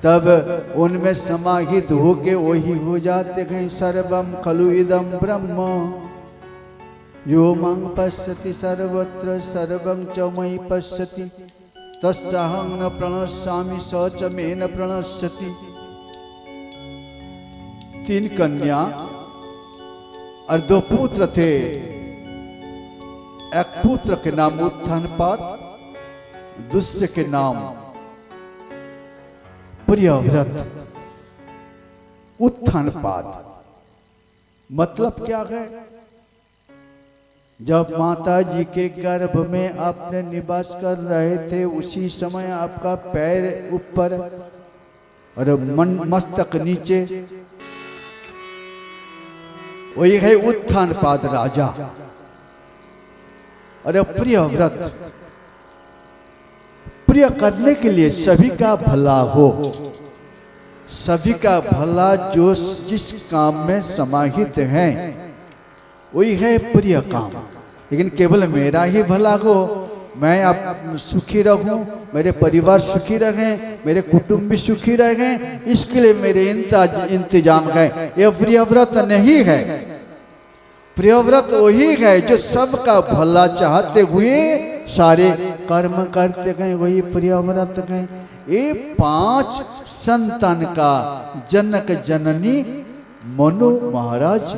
तब उनमें समाहित होके वही हो जाते हैं। सर्वम खलु इदम ब्रह्म यो मां पश्यति सर्वत्र सर्वं च मयि पश्यति तस्साहं न प्रणश्यामि स च मे न प्रणश्यति। 3 कन्या और 2 पुत्र थे। एक पुत्र के नाम उत्थानपाद, दूसरे के नाम प्रियव्रत। उत्थानपाद मतलब क्या है? जब माता जी के गर्भ में आपने निवास कर रहे थे उसी समय आपका पैर ऊपर और मस्तक नीचे, वही है उत्थानपाद राजा। अरे प्रियव्रत, प्रिय करने के लिए सभी का भला हो, सभी का भला जो जिस काम में समाहित है वही है प्रिय काम। लेकिन केवल मेरा ही भला हो, मैं आप सुखी रहूं, मेरे परिवार सुखी रहें, मेरे कुटुंब भी सुखी रहें, इसके लिए मेरे इंतजाम है। यह प्रियव्रत नहीं है। प्रियव्रत वही है जो सबका भला चाहते हुए सारे कर्म करते गए, वही प्रियव्रत है। ये 5 संतान का जनक जननी मनु महाराज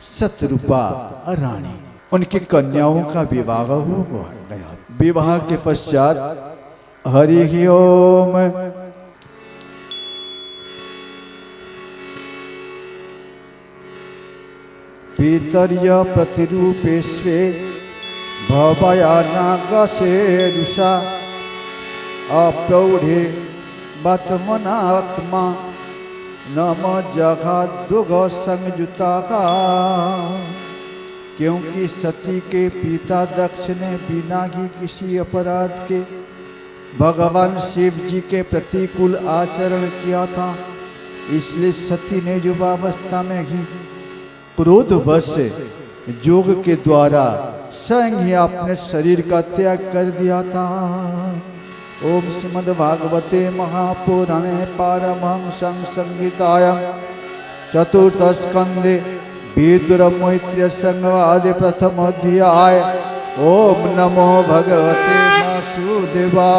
शतरूपा रानी, उनकी कन्याओं का विवाह हो गया। विवाह के पश्चात हरि ओम पितर्य प्रतिरूपेश्वे भवया नागसे रुषा अप्रौढ़े बतमनात्मा नम जगादुग संयुता का। क्योंकि सती के पिता दक्ष ने बिना ही किसी अपराध के भगवान शिव जी के प्रतिकूल आचरण किया था, इसलिए सती ने युवावस्था में ही क्रोधवश योग के द्वारा स्वयं ही अपने शरीर का त्याग कर दिया था। ओम श्रीमद्भागवते महापुराणे पारमहंसं संहितायां चतुर्थ स्कंदे विदुर मैत्रेय संवाद प्रथम अध्याय। ओम नमो भगवते वासुदेवाय।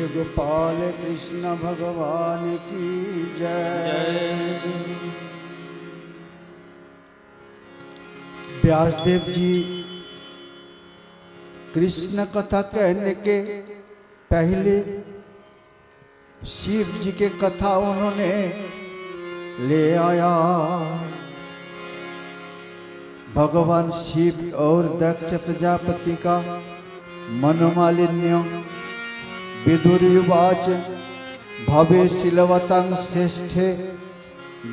गोपाल कृष्ण भगवान की जय। व्यासदेव जी कृष्ण कथा कहने के पहले शिव जी के कथा उन्होंने ले आया। भगवान शिव और दक्ष प्रजापति का मनोमालिन्य। विदुर्वाच भवे शिलवतं श्रेष्ठे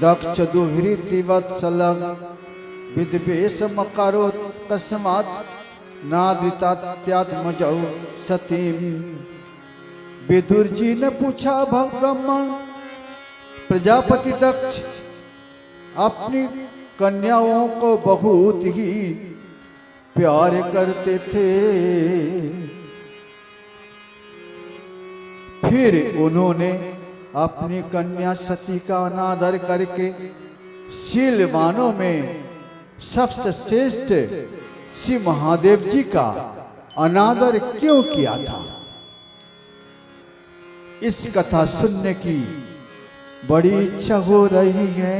दक्ष दुहृति वत्सलं विद्वेषमकरोत् तस्मात् नादितात्यात्मजौ सतीं। विदुर जी ने पूछा, ब्राह्मण प्रजापति दक्ष अपनी कन्याओं को बहुत ही प्यार करते थे, फिर उन्होंने अपनी कन्या सती का अनादर करके शीलवानों में सबसे श्रेष्ठ श्री महादेव जी का अनादर क्यों किया था? इस कथा सुनने की बड़ी इच्छा हो रही है,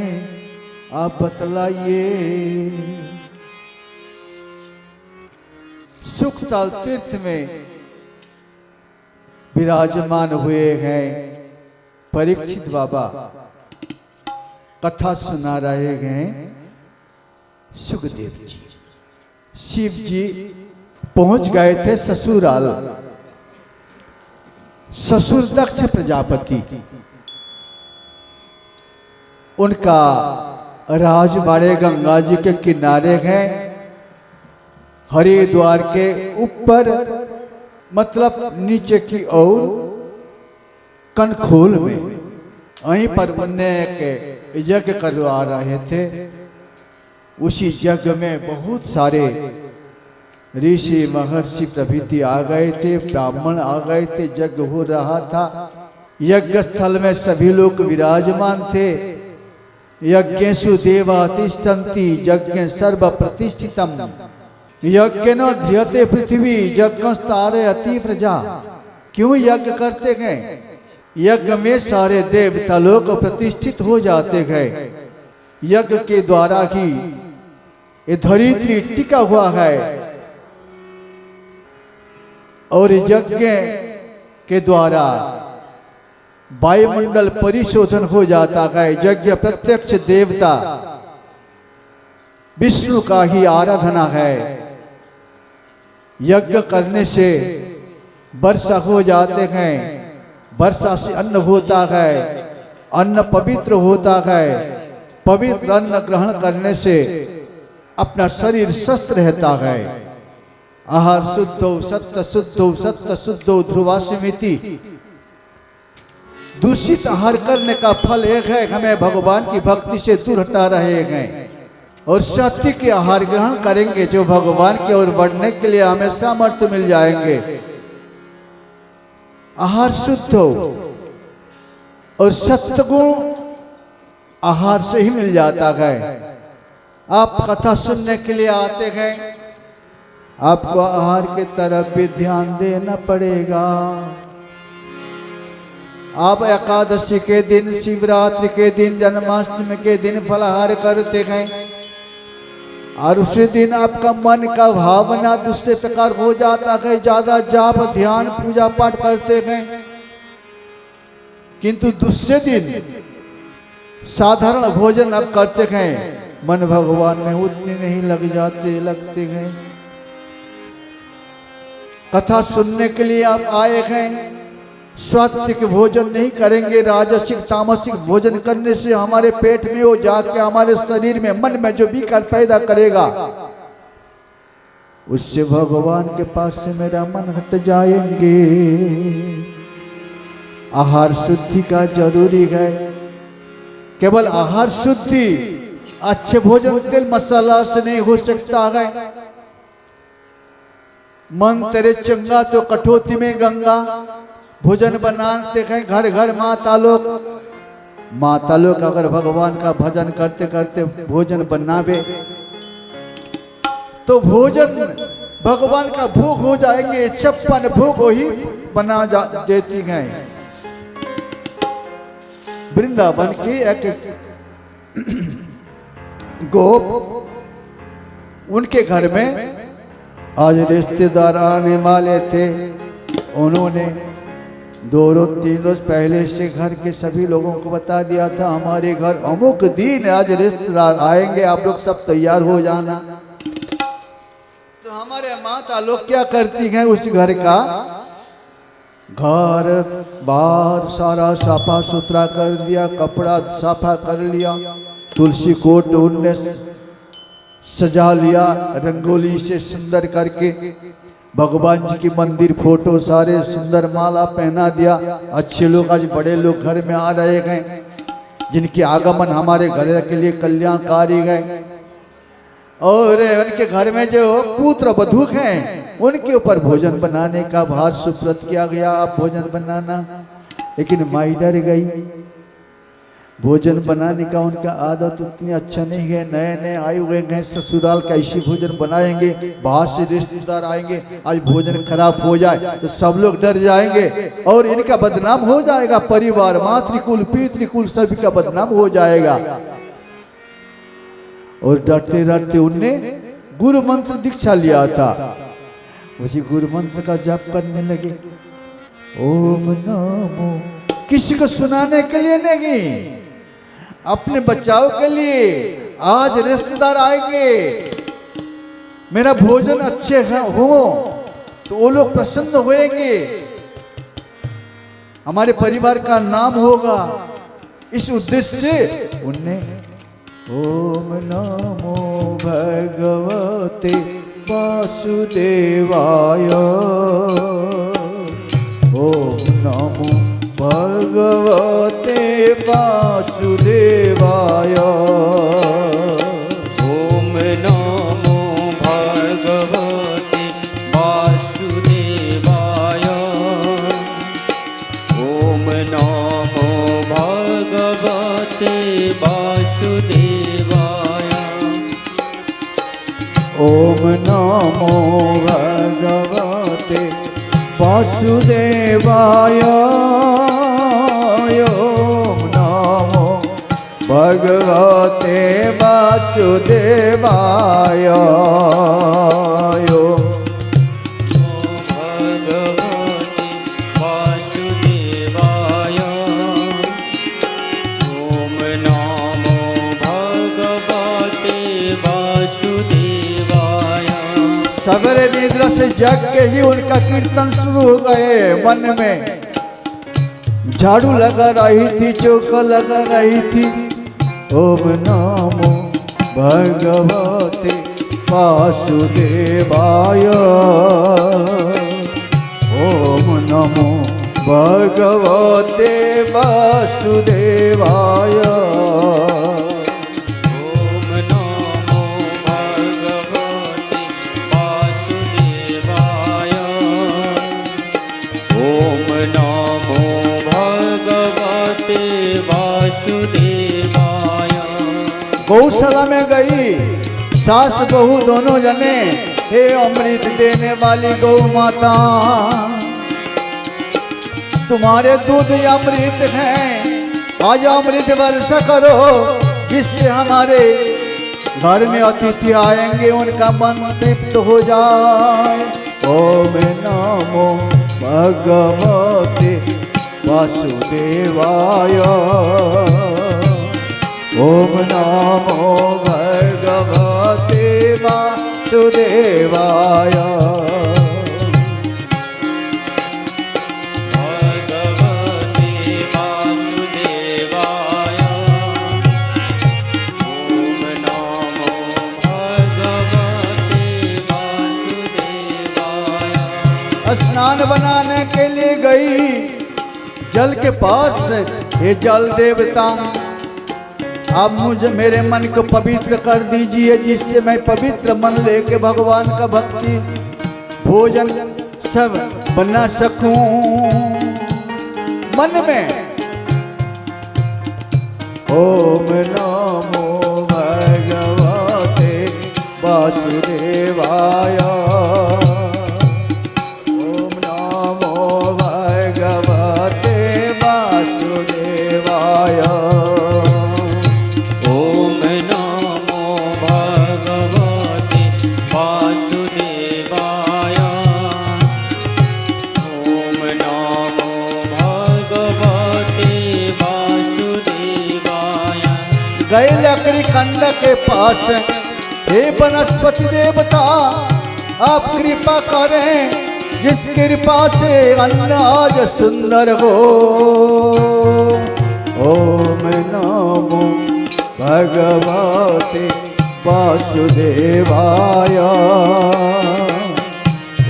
आप बतलाइए। सुखताल तीर्थ में विराजमान हुए हैं परीक्षित बाबा, कथा सुना रहे हैं सुखदेव जी। शिव जी पहुंच गए थे ससुराल। ससुर दक्ष प्रजापति, उनका राजवाड़े गंगा जी के किनारे हैं, हरिद्वार के ऊपर, मतलब नीचे की ओर कनखोल में। वहीं पर उन्हें एक यज्ञ करवा रहे थे। उसी यज्ञ में बहुत सारे ऋषि महर्षि प्रभृति आ गए थे, ब्राह्मण आ गए थे, यज्ञ हो रहा था। यज्ञ स्थल में सभी लोग विराजमान थे। यज्ञेषु देवा तिष्ठन्ति यज्ञ सर्व प्रतिष्ठितम यज्ञ न ध्यते पृथ्वी यज्ञस्तारे अति प्रजा। क्यों यज्ञ करते गए? यज्ञ में सारे देवता लोग प्रतिष्ठित हो जाते गए। यज्ञ के द्वारा ही ये धरित्री टिका हुआ है और यज्ञ के द्वारा वायुमंडल परिशोधन हो जाता है। यज्ञ प्रत्यक्ष देवता विष्णु का ही आराधना है। यज्ञ करने से वर्षा हो जाते हैं, वर्षा से अन्न होता है, अन्न पवित्र होता है। पवित्र अन्न ग्रहण करने से अपना शरीर स्वस्थ रहता है। आहार शुद्धो सत्य शुद्धो सत्य शुद्धो ध्रुवास्मिति। दूषित आहार करने का फल एक है, हमें भगवान की भक्ति से दूर हटा रहे हैं और सत्य के आहार ग्रहण करेंगे जो भगवान की ओर बढ़ने के लिए हमें सामर्थ्य मिल जाएंगे। आहार शुद्ध हो और सत्गुण आहार से ही मिल जाता है। आप कथा सुनने के लिए आते हैं, आपको आहार की तरफ भी ध्यान देना पड़ेगा। आप एकादशी के दिन, शिवरात्रि के दिन, जन्माष्टमी के दिन फलाहार करते हैं और उसी दिन आपका मन का भावना दूसरे प्रकार हो जाता है। ज्यादा जाप ध्यान पूजा पाठ करते हैं, किंतु दूसरे दिन साधारण भोजन आप करते हैं, मन भगवान में उतने नहीं लगते हैं। कथा सुनने के लिए आप आए हैं, सात्विक भोजन नहीं करेंगे। राजसिक तामसिक भोजन करने से हमारे पेट में वो जाके हमारे शरीर में मन में जो विकार पैदा करेगा, उससे भगवान के पास से मेरा मन हट जाएंगे। आहार शुद्धि का जरूरी है। केवल आहार शुद्धि अच्छे भोजन तेल मसाला से नहीं हो सकता है। मन तेरे चंगा तो कठौती में गंगा। भोजन बनाते हैं घर घर माता लोग अगर भगवान का भजन करते करते भोजन बनावे तो भोजन भगवान का भोग हो जाएंगे। 56 भोग ही बना देती हैं। वृंदावन की एक गोप, उनके घर में आज रिश्तेदार आने वाले थे। उन्होंने 2 रोज 3 रोज पहले से घर के सभी लोगों को बता दिया था, हमारे घर अमुक दिन आज रिश्तेदार आएंगे, आप लोग सब तैयार हो जाना। तो हमारे माता लोग क्या करती हैं, उस घर का घर बाहर सारा साफा सुथरा कर दिया, कपड़ा साफा कर लिया, तुलसी कोट उनने सजा लिया, रंगोली से सुंदर करके भगवान जी की मंदिर फोटो सारे सुंदर माला पहना दिया। अच्छे लोग आज बड़े लोग घर में आ रहे हैं, जिनके आगमन हमारे घर के लिए कल्याणकारी है। और उनके घर में जो पुत्र वधू हैं उनके ऊपर भोजन बनाने का भार सुप्रत किया गया, आप भोजन बनाना। लेकिन माई डर गई, भोजन बनाने का उनका आदत उतनी अच्छा नहीं है। नए नए आए हुए हैं, ससुराल कैसे भोजन बनाएंगे, बाहर से रिश्तेदार आएंगे, आज भोजन खराब हो जाए तो सब लोग डर जाएंगे और इनका बदनाम हो जाएगा। परिवार मातृकुल पितृकुल सभी का बदनाम हो जाएगा। और डरते डरते उनने गुरु मंत्र दीक्षा लिया था। उसी गुरु मंत्र का जप करने लगे, ओम नमो। किसी को सुनाने के लिए नहीं, अपने बचाव के लिए। आज रिश्तेदार आएंगे, मेरा भोजन अच्छे हो तो वो लोग प्रसन्न होंगे, हमारे परिवार का नाम होगा। इस उद्देश्य से उनने ओम नमो भगवते वासुदेवाय, ओम नमो भगवते वासुदेवाय, ओम ओम नमो भगवते वासुदेवाय। ओम नमो भगवते वासुदेवाय। सवेरे निद्रा से जग के ही उनका कीर्तन शुरू हो गए। मन में झाड़ू लगा रही थी, चौका लगा रही थी। ओम नमो भगवते वासुदेवाय। ओम नमो भगवते वासुदेवाय। गौशाला में गई सास बहू दोनों जने। हे अमृत देने वाली गौ माता, तुम्हारे दूध अमृत हैं, आज अमृत वर्षा करो, जिससे हमारे घर में अतिथि आएंगे उनका मन तृप्त हो जाए। ओम नमो भगवते वासुदेवाय। ओम नमो भगवते वासुदेवाय। स्नान बनाने के लिए गई जल के पास। हे जल देवता, आप मुझे मेरे मन को पवित्र कर दीजिए, जिससे मैं पवित्र मन लेके भगवान का भक्ति भोजन सब बना सकूं। मन में ओम नमो भगवते वासुदेवाय। ओम नमो भगवते वासुदेवाय। गए लकड़ी खंड के पास। हे वनस्पति देवता, आप कृपा करें, जिस कृपा से अन्न आज सुंदर हो। ओम नमो भगवते वासुदेवाय।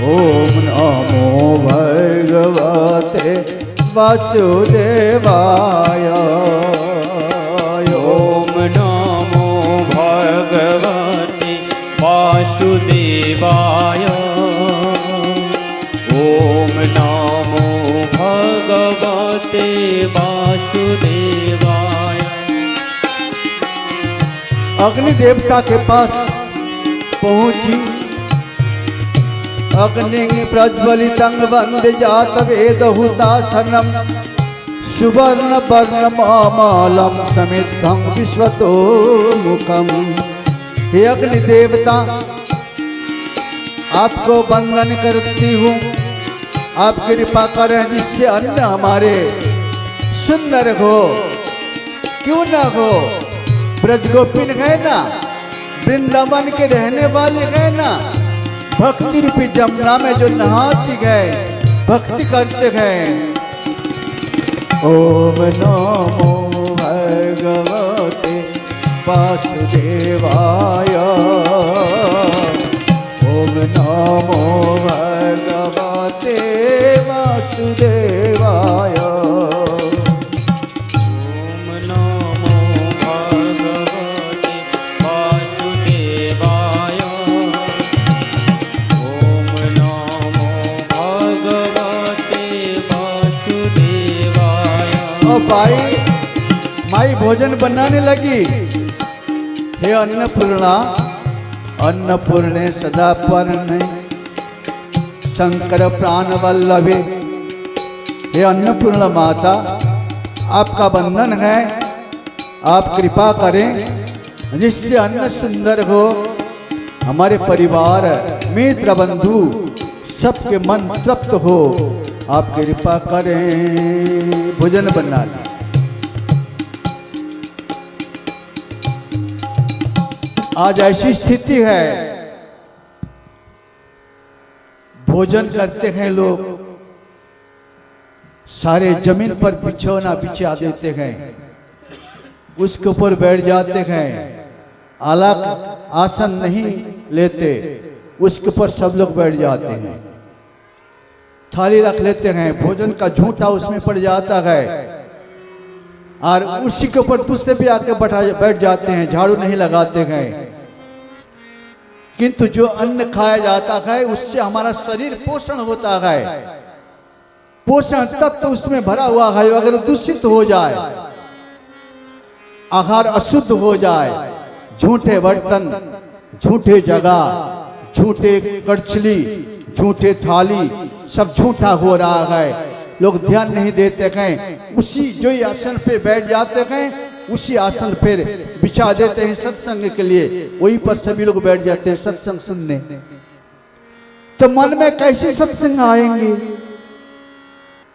ओम नमो भगवते वासुदेवाय। ओम नमो भगवते वासुदेवाय। ओम नमो भगवते वासुदेवाय। अग्नि देवता के पास पहुंची। अग्नि प्रज्वलितं वंदे जात वेद हुतासनम। सुवर्ण वर्णमालम समिद्धं विश्वतो मुखम। हे अग्नि देवता, आपको वंदन करती हूँ, आप कृपा करें जिससे अन्न हमारे सुंदर हो। क्यों ना हो, ब्रज गोपिन है ना, वृंदावन के रहने वाले है ना, भक्ति रूपी जमुना में जो नहाती गए, भक्ति करते गए। ओम नमो भगवते वासुदेवाय। ओम नमो भगवते वासुदेवाय। ओम नमो भगवते वासुदेवाय। ओम नमो भगवते वासुदेवाय। माई भोजन बनाने लगी। हे अन्नपूर्णा, अन्नपूर्णे सदा पर्णे शंकर प्राण वल्लभे। हे अन्नपूर्ण माता, आपका बंधन है, आप कृपा करें जिससे अन्न सुंदर हो, हमारे परिवार मित्र बंधु सबके मन तृप्त हो, आप कृपा करें। भोजन बना लें। आज ऐसी स्थिति है, भोजन करते हैं लोग, सारे जमीन पर बिछौना बिछा देते हैं, उसके ऊपर बैठ जाते हैं, अलग आसन नहीं लेते, उसके ऊपर सब लोग बैठ जाते हैं, थाली रख लेते हैं, भोजन का झूठा उसमें पड़ जाता है, और उसी के ऊपर दूसरे भी आके बैठ जाते हैं, झाड़ू नहीं लगाते हैं। किंतु जो अन्न खाया जाता है उससे हमारा शरीर पोषण होता है, पोषण तत्व तो उसमें भरा हुआ है। अगर दूषित हो जाए, आहार अशुद्ध हो जाए, झूठे बर्तन, झूठे जगह, झूठे कड़छली, झूठे थाली, सब झूठा हो रहा है, लोग ध्यान नहीं देते हैं, उसी जो आसन पे बैठ जाते हैं, उसी आसन पर बिछा देते हैं सत्संग के लिए, वहीं पर सभी लोग बैठ जाते हैं सत्संग सुनने। तो मन में कैसे सत्संग आएंगे?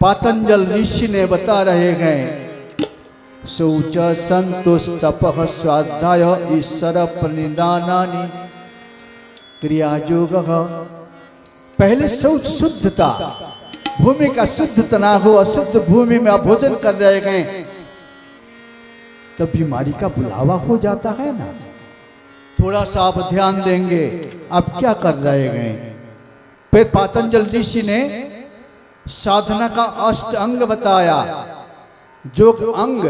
पातंजल ऋषि ने बता रहे हैं, शौच संतोष तपः स्वाध्याय ईश्वर प्रणिधानानि क्रियायोग। पहले शौच शुद्धता, भूमि का शुद्धता ना हो, अशुद्ध भूमि में आप भोजन कर रहे हैं तो बीमारी का बुलावा हो जाता है ना। थोड़ा सा आप ध्यान देंगे, आप क्या कर रहे हैं। फिर पातंजल ऋषि ने साधना का अष्ट अंग बताया, जो अंग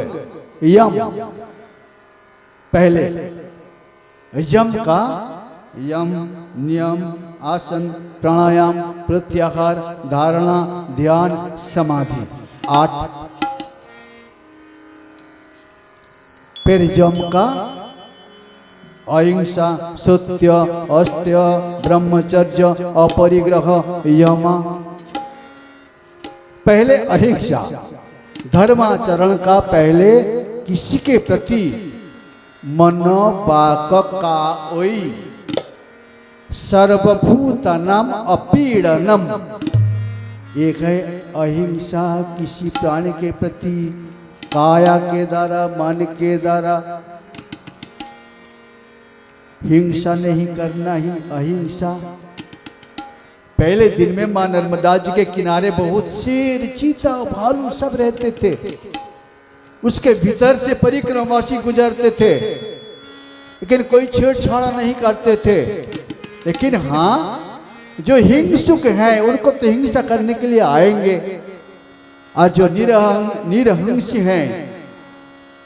यम, पहले यम का यम, नियम, आसन, प्राणायाम, प्रत्याहार, धारणा, ध्यान, समाधि, 8। फिर यम का अहिंसा, सत्य, अस्त्य, ब्रह्मचर्य, अपरिग्रह, यम। पहले अहिंसा, धर्माचरण का पहले किसी के प्रति मनो वाक काओई सर्वभूतानाम अपीडनम। एक है अहिंसा, किसी प्राणी के प्रति काया के द्वारा, मन के द्वारा हिंसा नहीं करना ही अहिंसा। पहले दिन में मां नर्मदा जी के किनारे बहुत शेर, चीता, भालू सब रहते थे, उसके भीतर से परिक्रमावासी गुजरते थे, लेकिन कोई छेड़छाड़ नहीं करते थे। लेकिन हाँ, जो हिंसुक हैं उनको तो हिंसा करने के लिए आएंगे, और जो निरहिंस हैं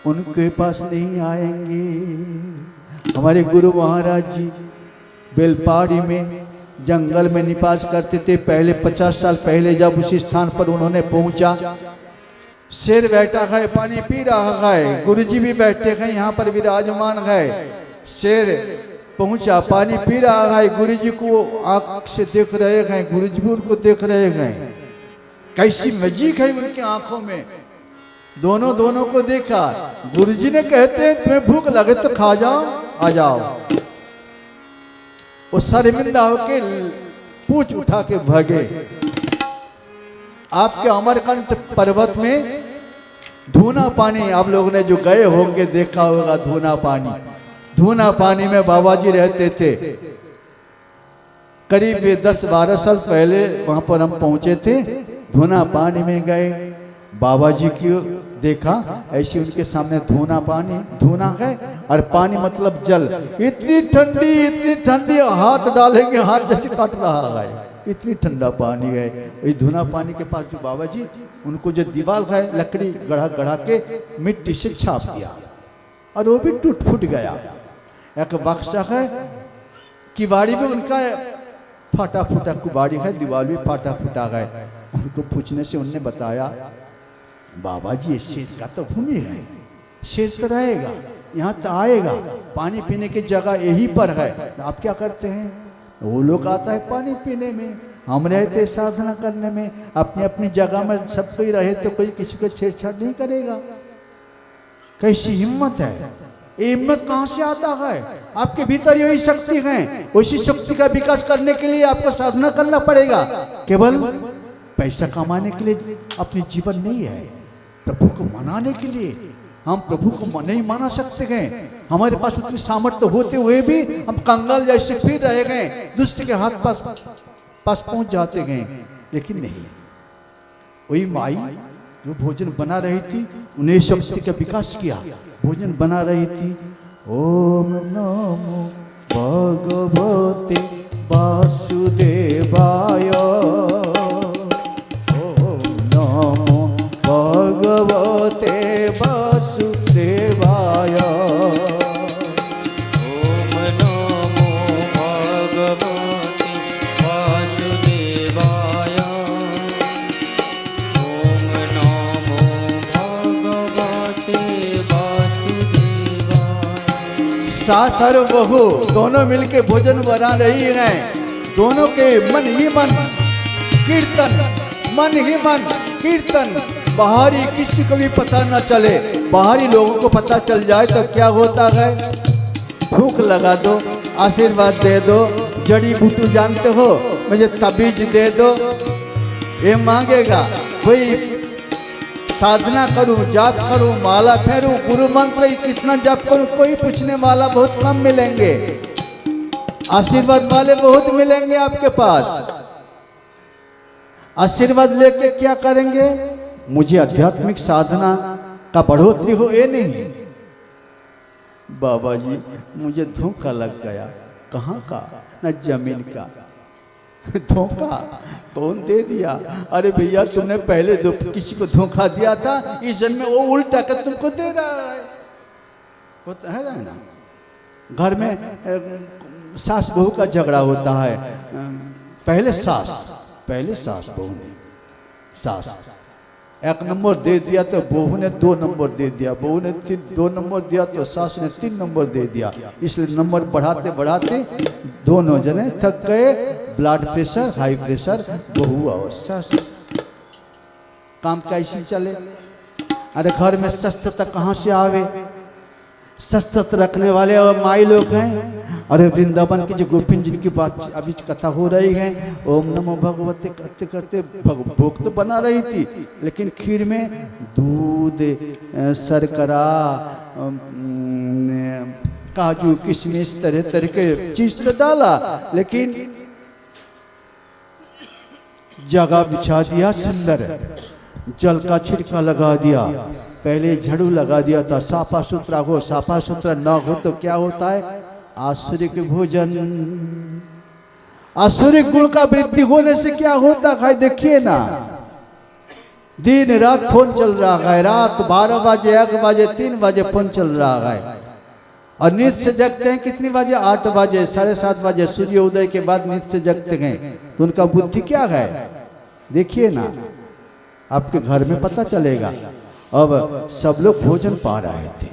उनके पास नहीं आएंगे। हमारे गुरु महाराज जी बेलपाड़ी में जंगल में निवास करते थे। पहले 50 साल पहले जब उसी स्थान पर उन्होंने पहुंचा, शेर बैठा है, पानी पी रहा है, गुरुजी भी बैठे हैं यहाँ पर विराजमान है। शेर पहुंचा, पानी पी रहा है, गुरुजी को आंख से देख रहे हैं, गुरुजी भी उनको देख रहे हैं। कैसी मजीक है उनकी आंखों में, दोनों को देखा। गुरुजी ने कहते हैं तुम्हें भूख लगे तो खा जाओ, आ जाओ। वो शर्मिंदा होके पूछ उठा के भागे। आपके अमरकंट पर्वत में धूना पानी, आप लोगों ने जो गए होंगे देखा होगा धूना पानी। धूना पानी में बाबा जी रहते थे। करीब 10-12 साल पहले वहां पर हम पहुंचे थे। धूना पानी में गए, बाबा जी की देखा, ऐसे उनके सामने धूना पानी, धूना है और पानी मतलब जल, इतनी ठंडी, हाथ डालेंगे हाथ जैसे कट रहा है, इतनी ठंडा पानी है। इस धूना पानी के पास जो बाबा जी, उनको जो दीवार है लकड़ी गढ़ा के मिट्टी से छाप दिया और वो भी टूट फूट गया। एक बक्सा है, किवाड़ी में उनका फाटा फूटा कुबाड़ी है, दीवार भी फाटा फूटा है। उनको पूछने से उनने बताया, बाबा जी शेर का तो भूमि है, शेर तो रहेगा, यहाँ तो आएगा, पानी पीने की जगह यही पर है, आप क्या करते हैं? वो लोग आता है पानी पीने में, हम रहते साधना करने में। अपनी अपनी जगह में सब कोई रहे तो कोई किसी को छेड़छाड़ नहीं करेगा। कैसी हिम्मत है? ये हिम्मत कहाँ से आता है? आपके भीतर यही शक्ति है। उसी शक्ति का विकास करने के लिए आपको साधना करना पड़ेगा। केवल पैसा कमाने के लिए अपनी जीवन नहीं है, प्रभु को मनाने के लिए। हम प्रभु को नहीं मना सकते हैं। हमारे पास उतनी सामर्थ्य होते हुए भी हम कंगाल जैसे फिर रह गए, दूसरे के हाथ पास पहुंच जाते हैं। लेकिन नहीं, वही माई जो भोजन बना रही थी, उन्हें शक्ति का विकास किया, भोजन बना रही थी। ओम नमो भगवते वासुदेवाय, ओम नमो भगवते वासुदेवाय, ओम नमो भगवते वासुदेवाय, ओम नमो भगवते वासुदेवाय। सास और बहू दोनों मिलके भोजन बना रही हैं। दोनों के मन ही मन कीर्तन, मन ही मन कीर्तन। बाहरी किसी को भी पता न चले, बाहरी लोगों को पता चल जाए तो क्या होता है? भूख लगा दो, आशीर्वाद दे दो, जड़ी बूटी जानते हो, मुझे तबीज दे दो, ये मांगेगा। कोई साधना करूं, जाप करूं, माला फेरूं, गुरु मंत्र कितना जाप करूं, कोई पूछने वाला बहुत कम मिलेंगे। आशीर्वाद वाले बहुत मिलेंगे आपके पास। आशीर्वाद लेके क्या करेंगे? मुझे आध्यात्मिक साधना का बढ़ोतरी हो, ये नहीं। बाबा जी मुझे धोखा लग गया। कहाँ का? न जमीन का। धोखा कौन दे दिया? अरे भैया तुमने पहले किसी को धोखा दिया था, इस जन्म में वो उल्टा कर तुमको दे रहा है। होता है ना, घर में सास बहू का झगड़ा होता है। पहले सास बहू ने सास 1 नंबर दे दिया तो बहू ने 2 नंबर दे दिया, बहू ने 2 नंबर दिया तो सास ने 3 नंबर दे दिया। इसलिए नंबर बढ़ाते बढ़ाते दोनों जने थक गए। ब्लड प्रेशर, हाई प्रेशर, बहू और सास। काम कैसे चले? अरे घर में स्वस्थता कहाँ से आवे? स्वस्थ रखने वाले और माई लोग हैं। अरे वृंदावन की जो गोपिन जिनकी बात अभी कथा हो रही है, ओम नमो भगवते करते करते भोग तो बना रही थी, लेकिन खीर में दूध, शर्करा, काजू, किशमिश, तरह तरह के चीज तो डाला, लेकिन जगह बिछा दिया सुंदर, जल का छिड़का लगा दिया, पहले झाड़ू लगा दिया था। साफा सुथरा हो, साफा सुथरा न हो तो क्या होता है? आसुरिक भोजन। आसुरिक गुण का वृद्धि होने से क्या होता है? देखिए ना, दिन रात फोन चल रहा है। रात 12 बजे, 1 बजे, 3 बजे फोन चल रहा है। और नींद से जगते हैं कितनी बजे? 8 बजे, 7:30 बजे, सूर्योदय के बाद नींद से जगते हैं। तो उनका बुद्धि क्या है? देखिए ना, आपके घर में पता चलेगा। अब सब लोग भोजन पा रहे थे,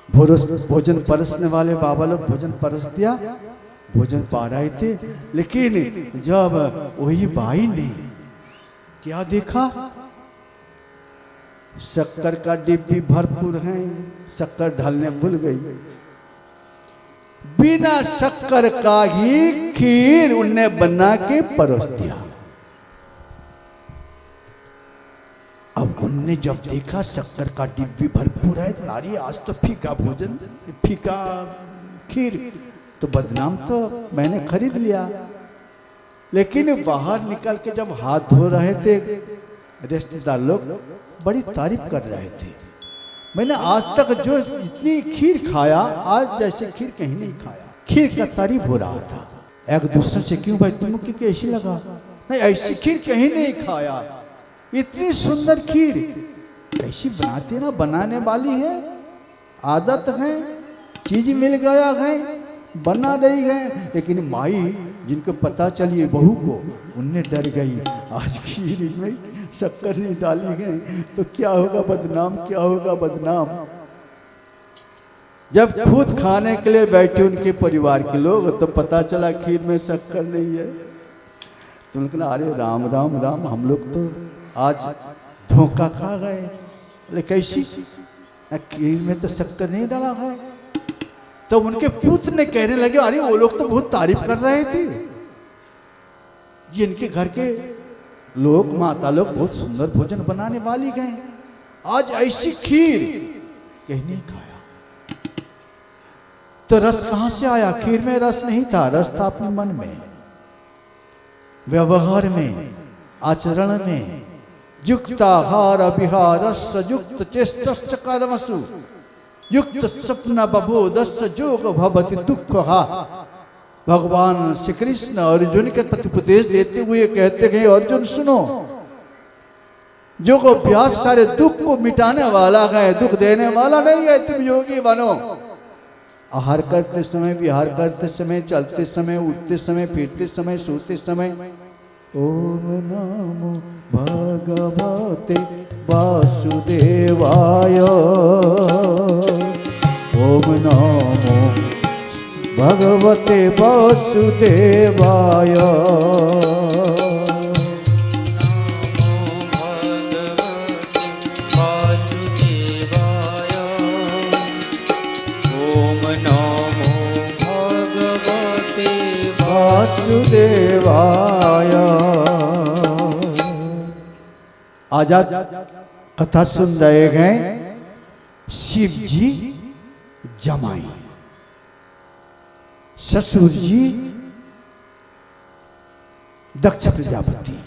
भोजन परसने वाले बाबा लोग भोजन परस दिया, भोजन पा रहे थे। लेकिन जब वही बाई ने क्या देखा? शक्कर का डिब्बी भरपूर है, शक्कर ढालने भूल गई। बिना शक्कर का ही खीर उन्हें बना के परोस दिया। अब उनने जब देखा शक्कर का डिब्बी भरपूर है, नारी आज तो फीका भोजन, फीका खीर, तो बदनाम तो मैंने खरीद लिया। लेकिन बाहर निकल के जब हाथ धो रहे थे, रिश्तेदार लोग बड़ी तारीफ कर रहे थे। मैंने आज तक जो इतनी खीर खाया, आज जैसे खीर कहीं नहीं खाया। खीर का तारीफ हो रहा था। एक दूसरे से, क्यों भाई तुमको कैसी लगा? नहीं, ऐसी खीर कहीं नहीं खाया। इतनी सुंदर खीर कैसी बनाते ना, बनाने वाली है, आदत है, चीज मिल गया है, बना रही है। लेकिन माई जिनको पता चली बहू को, उनने डर गई, आज खीर में शक्कर नहीं डाली है तो क्या होगा बदनाम, क्या होगा बदनाम। जब खुद खाने के लिए बैठे उनके परिवार के लोग तो पता चला खीर में शक्कर नहीं है। तो उन्होंने कहा अरे राम राम राम, हम लोग तो आज धोखा खा गए। बोले कैसी? खीर में तो शक्कर नहीं डाला है। तो उनके पुत्र ने कहने लगे अरे वो लोग तो बहुत तारीफ कर रहे थे, जिनके घर के लोग माता लोग बहुत सुंदर भोजन बनाने वाली गए, आज ऐसी खीर कहीं नहीं खाया। तो रस कहां से आया? खीर में रस नहीं था, रस था अपने मन में, व्यवहार में, आचरण में। युक्ताहार विहारस्य युक्त चेष्टस्य कर्मसु युक्त स्वप्न बबोधस्य जोग भवति दुःखहा। भगवान श्री कृष्ण अर्जुन के प्रति उपदेश देते हुए कहते हैं अर्जुन सुनो, योग अभ्यास सारे दुख को मिटाने वाला है, दुख देने वाला नहीं है। तुम योगी बनो। आहार करते समय, विहार करते समय, चलते समय, उठते समय, फिरते समय, सोते समय ओम नमो भगवते वासुदेवाय, ओम नमो भगवते वासुदेवाय। वासुदेवाय। आज कथा सुन रहे हैं शिव जी जमाई, ससुर जी दक्ष प्रजापति,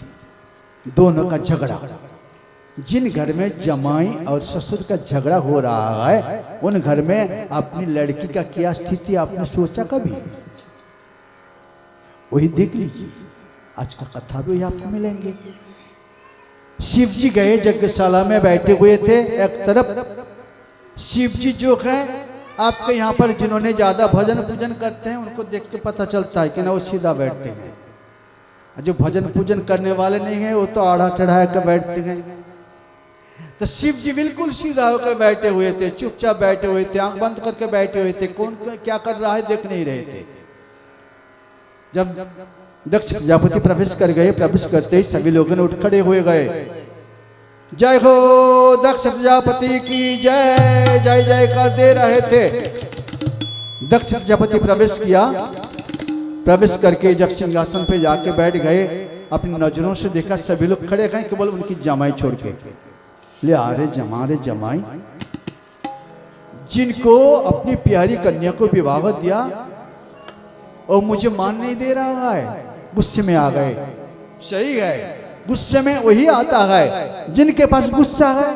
दोनों का झगड़ा। जिन घर में जमाई और ससुर का झगड़ा हो रहा है उन घर में अपनी लड़की का क्या स्थिति आपने सोचा कभी? वही देख लीजिए, आज का कथा भी आपको मिलेंगे। शिव जी गए यज्ञशाला में बैठे हुए थे। एक तरफ शिव जी जो है आपके यहाँ पर जिन्होंने ज्यादा भजन पूजन करते हैं उनको देख के पता चलता है कि ना वो सीधा बैठते हैं, जो भजन पूजन करने वाले नहीं है वो तो आड़ा चढ़ा कर बैठते हैं। तो शिव जी बिल्कुल सीधा होकर बैठे हुए थे, चुपचाप बैठे हुए थे, आंख बंद करके बैठे हुए थे, कौन क्या कर रहा है देख नहीं रहे थे। जब दक्ष प्रजापति प्रवेश कर गए, प्रवेश करते ही सभी लोगों ने उठ खड़े हुए गए, जय हो दक्ष प्रजापति की जय, जय जय कर दे रहे थे। दक्ष प्रजापति प्रवेश किया, प्रवेश करके जब सिंहासन पे जाके बैठ गए, अपनी नजरों से देखा सभी लोग खड़े गए, केवल उनकी जमाई छोड़ के। ले आ रे जमाई, जिनको अपनी प्यारी कन्या को विवाह दिया और मुझे मान नहीं दे रहा है, गुस्से में आ गए। सही है, गुस्से में वही आता है जिनके पास गुस्सा है।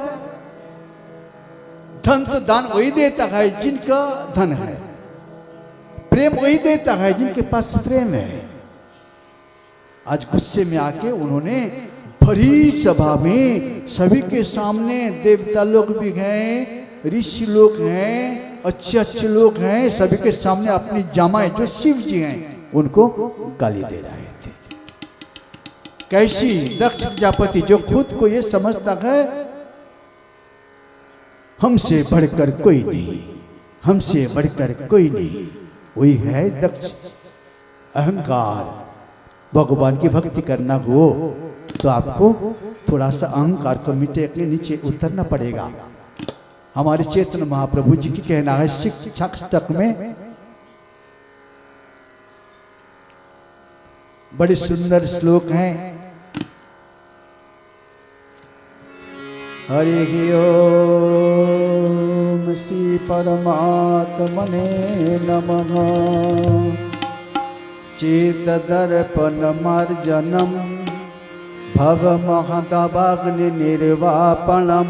धन तो दान वही देता है जिनका धन है, प्रेम वही देता है जिनके पास प्रेम है। आज गुस्से में आके उन्होंने भरी सभा में सभी के सामने, देवता लोग भी हैं, ऋषि लोग हैं, अच्छे अच्छे लोग हैं, सभी के सामने अपनी जमाई जो शिव जी हैं उनको गाली दे रहे थे। कैसी? दक्ष प्रजापति जो खुद को ये समझता है हमसे बढ़कर कोई नहीं, हमसे बढ़कर कोई नहीं, वही है दक्ष। अहंकार। भगवान की भक्ति करना हो तो आपको थोड़ा सा अहंकार को मिटे के नीचे उतरना पड़ेगा। हमारे चेतन महाप्रभु जी की कहना है शिक्षक में बड़े सुंदर श्लोक हैं। हरि ओम श्री परमात्मने नमः। चेत दर्पण मार्जनम भव महदवाग्नि निर्वापणम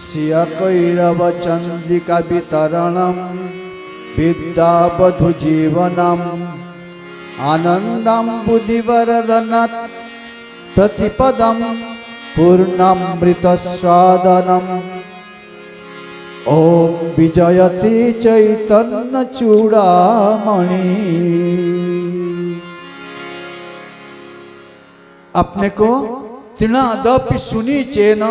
श्रियकैरव चंद्रिका वितरणम विद्यावधु जीवनम आनंदम बुद्धिवर्धन प्रतिपदम पूर्णामृत स्वादनम। ओम विजयते चैतन्य चूड़ामणि। अपने को तृणादपि सुनी चेन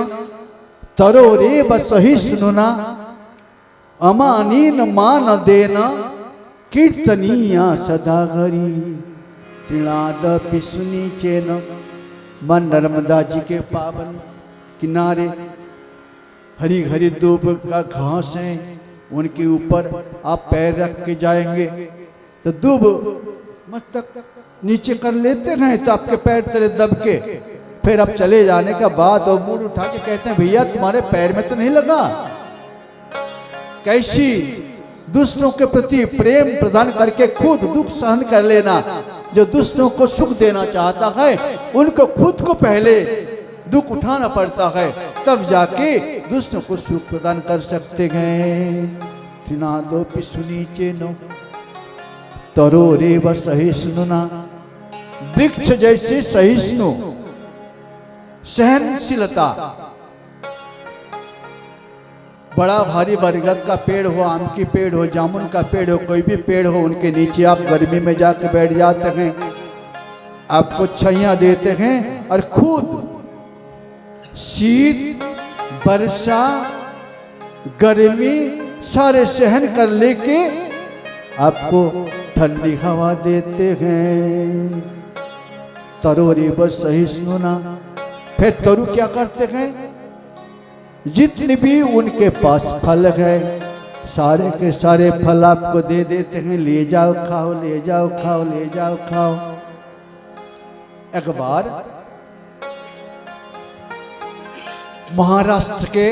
तरो रे बसही सुनुना। अमानीन मान देना कीर्तनीया सदा घरी त्रिनाद पिसुनी चेन। मां नर्मदा जी के पावन किनारे हरी हरी दूब का घास है, उनके ऊपर आप पैर रख के जाएंगे तो दूब मस्तक नीचे कर लेते हैं, तो आपके पैर तेरे दब के फिर आप चले जाने का बाद और मुंह उठा के कहते हैं भैया तुम्हारे पैर में तो नहीं लगा। कैसी दूसरों के प्रति प्रेम प्रदान करके खुद दुख सहन कर लेना। जो दूसरों को सुख देना चाहता है उनको खुद को पहले दुख उठाना पड़ता है, तब जाके दूसरों को सुख प्रदान कर सकते हैं। त्रिनादो पिसुनी चेनो तरो रेव सहिष्णुना। वृक्ष जैसे सहिष्णु सहनशीलता, बड़ा भारी बरगद का पेड़ हो, आम की पेड़ हो, जामुन का पेड़ हो, कोई भी पेड़ हो, उनके नीचे आप गर्मी में जाकर बैठ जाते हैं, आपको छाया देते हैं और खुद शीत वर्षा गर्मी सारे सहन कर लेके आपको ठंडी हवा देते हैं। तरोरी बस सहिष्णुना। फिर तरु क्या करते हैं, जितने भी उनके पास फल है सारे के सारे फल आपको दे देते हैं, ले जाओ खाओ, ले जाओ खाओ, ले जाओ खाओ। एक बार महाराष्ट्र के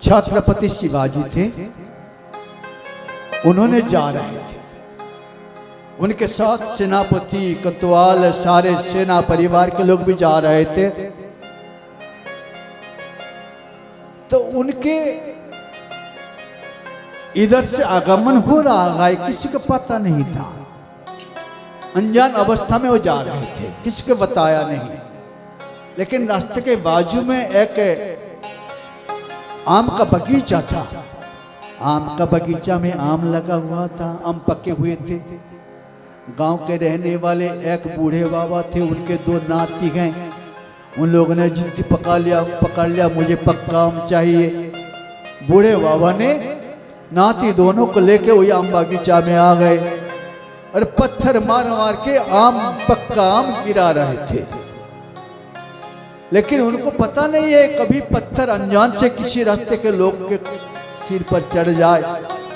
छत्रपति शिवाजी थे, उन्होंने जा रहे थे, उनके साथ सेनापति कोतवाल सारे सेना परिवार के लोग भी जा रहे थे। तो उनके इधर से आगमन हो रहा है, किसी को पता नहीं था, अनजान अवस्था में वो जा रहे थे, किसी को बताया नहीं। लेकिन रास्ते के बाजू में एक आम का बगीचा था, आम का बगीचा में आम लगा हुआ था, आम पके हुए थे। गांव के रहने वाले एक बूढ़े बाबा थे, उनके दो नाती हैं, उन लोगों ने जिद पकड़ लिया मुझे पक्का आम चाहिए। बूढ़े बाबा ने नाती दोनों को लेके वही आम बगीचा में आ गए और पत्थर मार मार के आम पक्का आम गिरा रहे थे। लेकिन उनको पता नहीं है, कभी पत्थर अनजान से किसी रास्ते के लोग के सिर पर चढ़ जाए,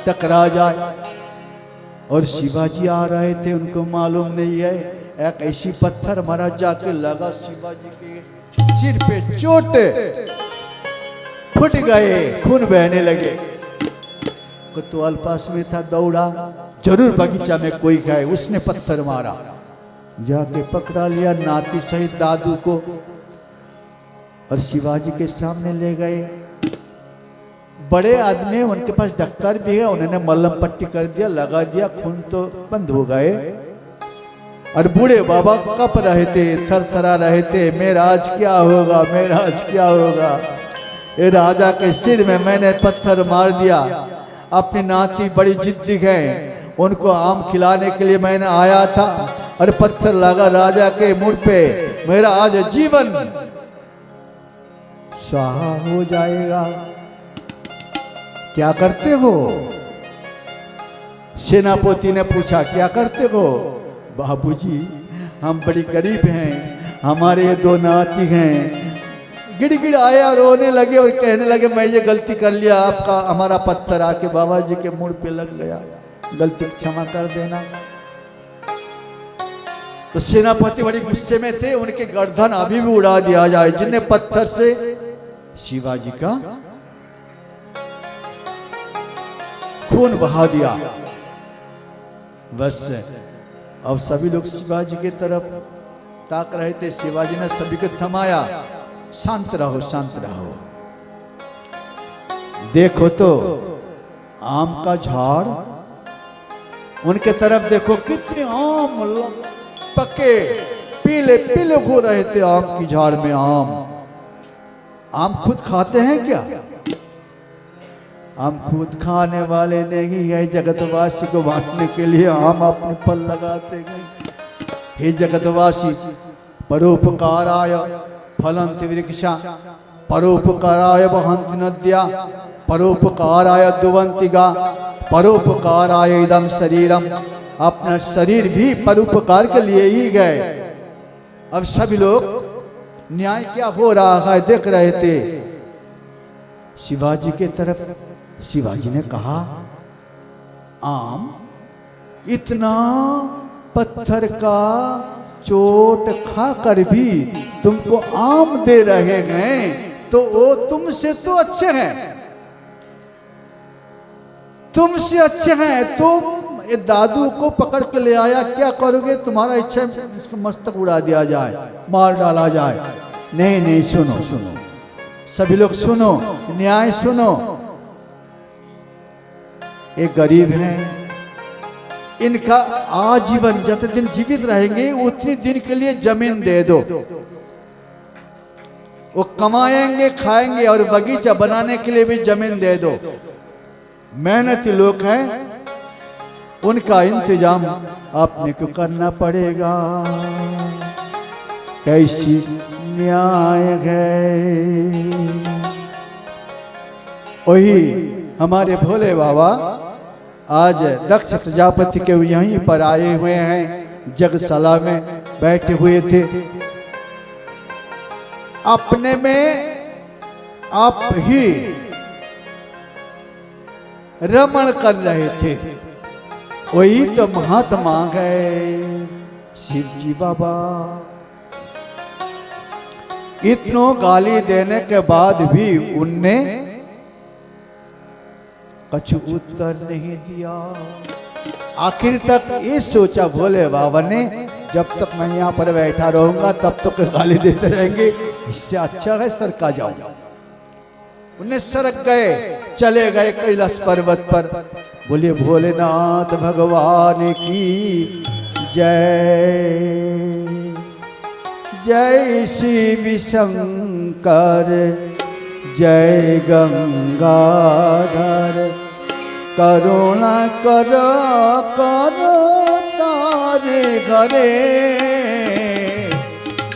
टकरा जाए। और शिवाजी आ रहे थे, उनको मालूम नहीं है, एक ऐसी पत्थर मारा जाके लगा शिवाजी के सिर पे, चोट फुट गए, खून बहने लगे। कोतवाल पास में था, दौड़ा, जरूर बगीचा में कोई है, उसने पत्थर मारा, जाके पकड़ा लिया नाती सहित दादू को और शिवाजी के सामने ले गए। बड़े आदमी, उनके पास डॉक्टर भी है, उन्होंने मलहम पट्टी कर दिया, लगा दिया, खून तो बंद हो गए। और बूढ़े बाबा कप रहे थे, थरथरा रहे थे, मेरा आज क्या होगा, मेरा आज क्या होगा। ये राजा के सिर में मैंने पत्थर मार दिया, अपनी नाती बड़ी जिद्दी है, उनको आम खिलाने के लिए मैंने आया था और पत्थर लगा राजा के मुंह पे, मेरा आज जीवन स्वाहा हो जाएगा। क्या करते हो? सेनापति ने पूछा, क्या करते हो? बाबूजी हम बड़ी गरीब हैं, हमारे ये दो नाती हैं। गिड़गिड़ आया, रोने लगे और कहने लगे मैं ये गलती कर लिया, आपका हमारा पत्थर आके बाबा जी के मुंह पे लग गया, गलती क्षमा कर देना। तो सेनापति बड़ी गुस्से में थे, उनके गर्दन अभी भी उड़ा दिया जाए, जिनने पत्थर से शिवाजी का खून बहा दिया। बस अब सभी लोग शिवाजी की तरफ ताक रहे थे, शिवाजी ने सभी को थमाया, शांत रहो, शांत रहो। देखो तो आम का झाड़, उनके तरफ देखो, कितने आम पके पीले पीले हो रहे थे आम की झाड़ में। आम खुद खाते हैं क्या? हम खुद खाने वाले नहीं है, जगतवासी को बांटने के लिए हम अपने फल लगाते गए। हे जगतवासी, परोपकाराय फलंति वृक्षा, परोपकाराय वहन्ति नद्या, परोपकाराय दुवंतिगा, परोपकाराय इदम शरीरम। अपना शरीर भी परोपकार के लिए ही गए। अब सभी लोग न्याय क्या हो रहा है देख रहे थे। शिवाजी के तरफ शिवाजी ने कहा, आम इतना पत्थर का चोट खाकर भी तुमको आम दे रहे हैं तो वो तुमसे तो अच्छे हैं, तुमसे अच्छे हैं। तुम ये दादू को पकड़ के ले आया, क्या करोगे? तुम्हारा इच्छा है इसको मस्तक उड़ा दिया जाए, मार डाला जाए। नहीं नहीं, सुनो सुनो, सभी लोग सुनो, न्याय सुनो। एक गरीब हैं, इनका आजीवन जितने दिन जीवित रहेंगे उतने दिन के लिए जमीन दे दो। वो कमाएंगे खाएंगे और बगीचा बनाने के लिए भी जमीन दे दो। मेहनती लोग हैं, उनका इंतजाम आपने को करना पड़ेगा। कैसी न्याय है। वही हमारे भोले बाबा आज दक्ष प्रजापति के यहीं पर आए हुए हैं, जगशाला में बैठे हुए थे। अपने में आप ही रमण कर रहे थे। वही तो महात्मा गए शिव जी बाबा। इतनों गाली देने के बाद भी उनने कुछ उत्तर नहीं दिया। आखिर तक ये सोचा भोले बाबा ने, जब तक मैं यहाँ पर बैठा रहूंगा तब तक गाली देते रहेंगे, इससे अच्छा है सरका जाओ। उन्हें सरक गए, चले गए कैलाश पर्वत पर। बोले भोलेनाथ भगवान की जय। जय शिव शंकर, जय गंगाधर, करुणा करो करो तारे घरे।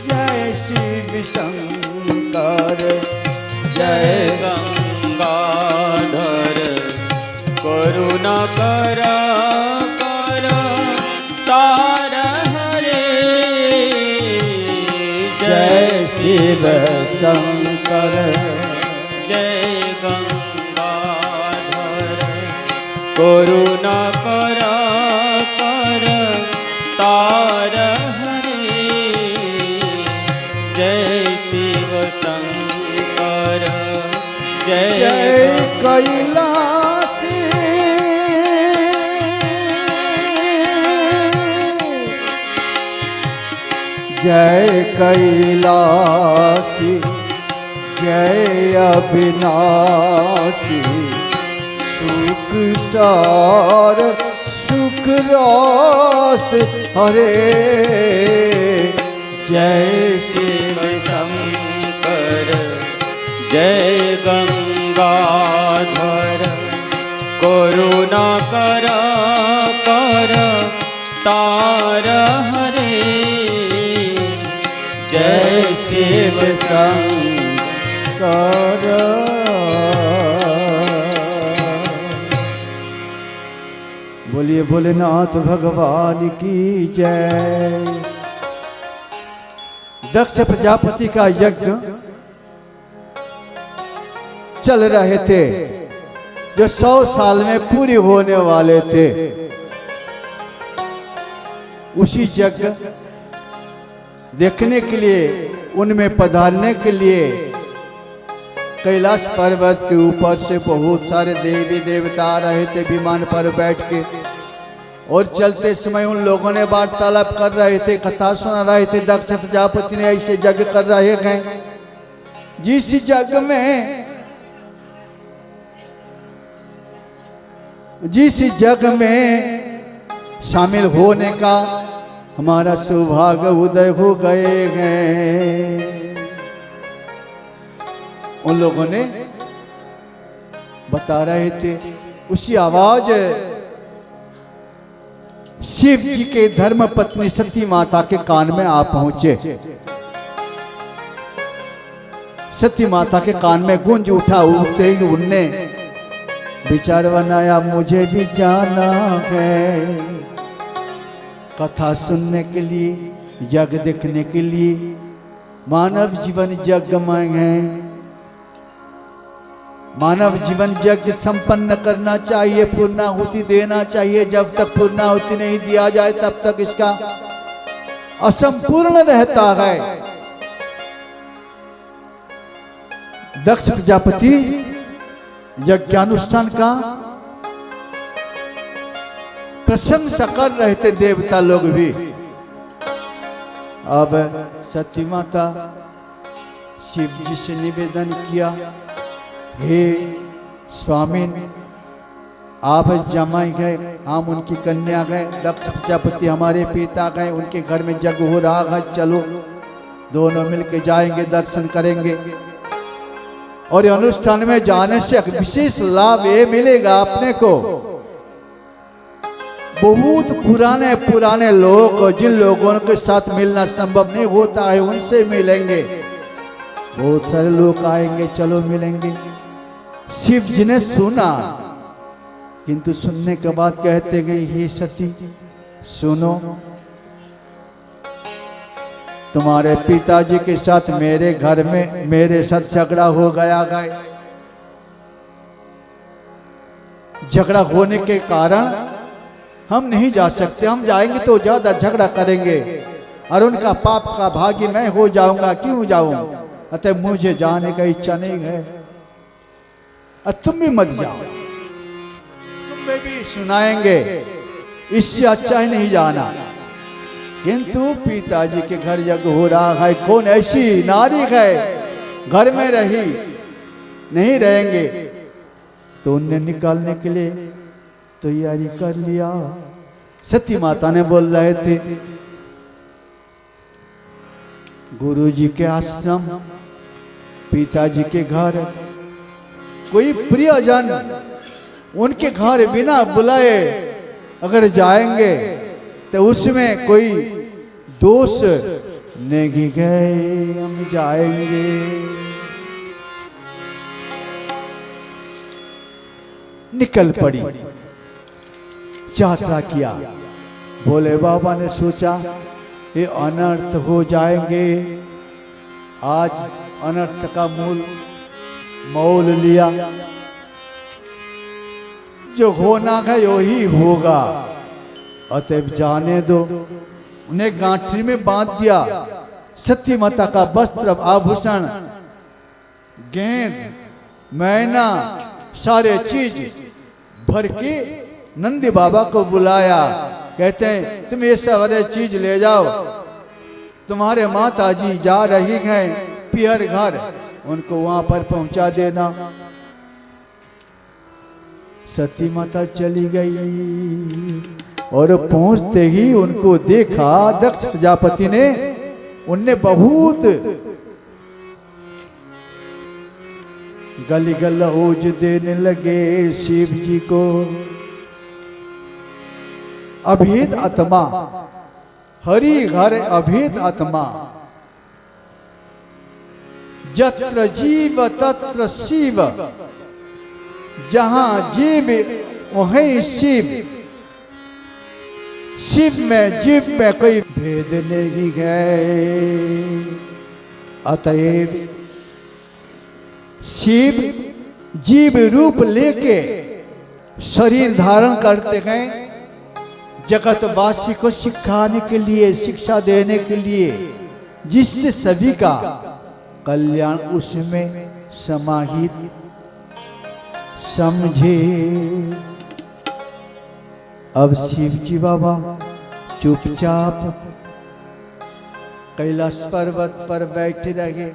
जय शिव शंकर, जय गंगाधर, करुणा कर कर तार हरे। जय शिव शंकर, जय गंगाधर, करुणा कर कर तार हरे। जय शिव शंकर, जय कैलासी, जय कैलासी, जय अविनाशी, सुख सार सुख रस हरे। जय शिव शंकर, जय गंगाधर, करुणा कर कर तार हरे। जय शिव शंकर। बोलिए भोलेनाथ भगवान की जय। दक्ष प्रजापति का यज्ञ चल रहे थे, जो 100 साल में पूरे होने वाले थे। उसी यज्ञ देखने के लिए, उनमें पधारने के लिए कैलाश पर्वत के ऊपर से बहुत सारे देवी देवता आ रहे थे विमान पर बैठ के। और चलते समय उन लोगों ने वार्तालाप कर रहे थे, कथा सुना रहे थे। दक्ष प्रजापति ने ऐसे यज्ञ कर रहे हैं, जिस यज्ञ में शामिल होने का हमारा सौभाग्य उदय हो गए हैं। उन लोगों ने बता रहे थे। उसी आवाज शिव जी के धर्म पत्नी सती माता के कान में आ पहुंचे। सती माता के कान में गूंज उठा। उठते ही उनने विचार बनाया मुझे भी जाना है, कथा सुनने के लिए, यज्ञ देखने के लिए। मानव जीवन यज्ञमय है, मानव जीवन यज्ञ संपन्न करना चाहिए, पूर्णाहुति देना चाहिए। जब तक पूर्णाहुति नहीं दिया जाए तब तक इसका असंपूर्ण रहता है। दक्ष प्रजापति यज्ञानुष्ठान का प्रशंसा कर रहे थे, देवता लोग भी। अब सती माता शिव जी से निवेदन किया, हे स्वामी, आप जमाई गए, हम उनकी कन्या गए, दक्ष प्रजापति हमारे पिता गए, उनके घर में यज्ञ हो रहा है, चलो दोनों मिलके जाएंगे, दर्शन करेंगे। और ये अनुष्ठान में जाने से एक विशेष लाभ ये मिलेगा अपने को। बहुत पुराने पुराने लोग, जिन लोगों के साथ मिलना संभव नहीं होता है, उनसे मिलेंगे। बहुत सारे लोग आएंगे, चलो मिलेंगे। शिव जी ने सुना, किंतु सुनने के बाद कहते गए, हे सती सुनो, तुम्हारे पिताजी के साथ मेरे घर में मेरे साथ झगड़ा हो गया है। झगड़ा होने के कारण हम नहीं जा सकते, हम जाएंगे तो ज्यादा झगड़ा करेंगे और उनका पाप का भागी मैं हो जाऊंगा, क्यों जाऊं? अतः मुझे जाने का इच्छा नहीं है, और तुम भी मत जाओ, तुम्हें भी सुनाएंगे, इससे अच्छा ही नहीं जाना। किंतु पिताजी के घर यज्ञ हो रहा है, कौन ऐसी नारी है घर में रही नहीं रहेंगे, तो उन्हें निकालने के लिए तैयारी कर लिया। सती माता ने बोल रहे थे, गुरुजी के आश्रम, पिताजी के घर, कोई प्रियजन उनके घर बिना बुलाए अगर जाएंगे तो उसमें कोई दोष नहीं गए, हम जाएंगे। निकल पड़ी, यात्रा किया। भोले बाबा ने सोचा ये अनर्थ हो जाएंगे, आज अनर्थ का मोल लिया, जो होना है वही होगा, अतएव जाने दो। उन्हें गांठी में बांध दिया। सती माता का वस्त्र, आभूषण, गेंद, मैना, सारे चीज भर के नंदी बाबा को बुलाया। कहते हैं तुम ये सारे चीज ले जाओ, तुम्हारे माता जी जा रही हैं पियर घर, उनको वहां पर पहुंचा देना। सती माता चली गई और पहुंचते ही उनको देखा दक्ष प्रजापति ने। उनने बहुत गली गलौज देने लगे शिव जी को। अभेद आत्मा, हरि घर अभेद आत्मा, जत्र जीव तत्र शिव, जहां जीव वहीं शिव, शिव में जीव में कोई भेद नहीं है। अतएव शिव जीव रूप लेके शरीर धारण करते हैं जगतवासी को सिखाने के लिए, शिक्षा देने के लिए, जिससे सभी का कल्याण उसमें समाहित समझे। अब शिव जी बाबा चुपचाप कैलाश पर्वत पर बैठे रहे।